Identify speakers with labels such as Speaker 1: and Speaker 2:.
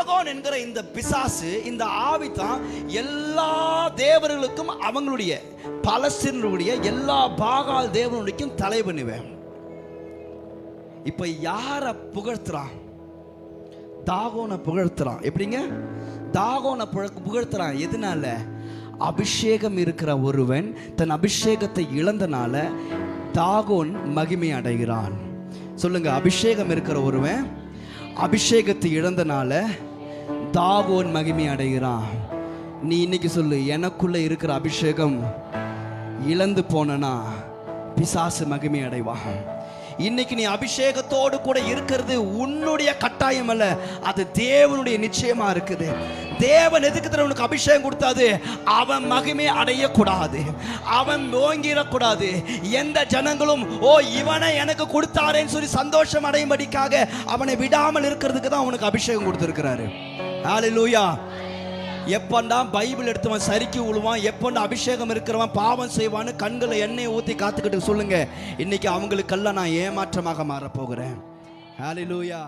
Speaker 1: தாகோன் என்கிற இந்த பிசாசு, இந்த ஆவி தான் எல்லா தேவர்களுக்கும் அவங்களுடைய பலஸ்தீனருடைய எல்லா பாகால் தேவனுடையும் தலைவனுவேன். இப்ப யார புகழ்த்துறான்? தாகோனை புகழ்த்துறான். எப்படிங்க தாகோனை புகழ்த்துறான்? எதனால? அபிஷேகம் இருக்கிற ஒருவன் தன் அபிஷேகத்தை இழந்தனால தாகோன் மகிமை அடைகிறான். சொல்லுங்க, அபிஷேகம் இருக்கிற ஒருவன் அபிஷேகத்தை இழந்தனால தாகோன் மகிமை அடைகிறான். நீ இன்னைக்கு சொல்லு, எனக்குள்ள இருக்கிற அபிஷேகம் இழந்து போனா பிசாசு மகிமை அடைவான். இன்னைக்கு நீ அபிஷேகத்தோடு கூட இருக்கிறது உன்னுடைய கட்டாயம் அல்ல, அது தேவனுடைய நிச்சயமா இருக்குது. தேவன் எதுக்கு உனக்கு அபிஷேகம் கொடுத்தாது? அவன் மகிமை அடையக்கூடாது, அவன் ஓங்கிடக்கூடாது. எந்த ஜனங்களும் ஓ இவனை எனக்கு கொடுத்தாரேன்னு சொல்லி சந்தோஷம் அடையும்படிக்காக அவனை விடாமல் இருக்கிறதுக்கு தான் அவனுக்கு அபிஷேகம் கொடுத்திருக்கிறாரு. ஹல்லேலூயா. எப்பண்டா பைபிள் எடுத்தவன் சரிக்கு விழுவான், எப்பண்டா அபிஷேகம் இருக்கிறவன் பாவம் செய்வான்னு கண்களை எண்ணெயை ஊற்றி காத்துக்கிட்டு சொல்லுங்க, இன்னைக்கு அவங்களுக்கெல்லாம் நான் ஏமாற்றமாக மாற போகிறேன். ஹல்லேலூயா.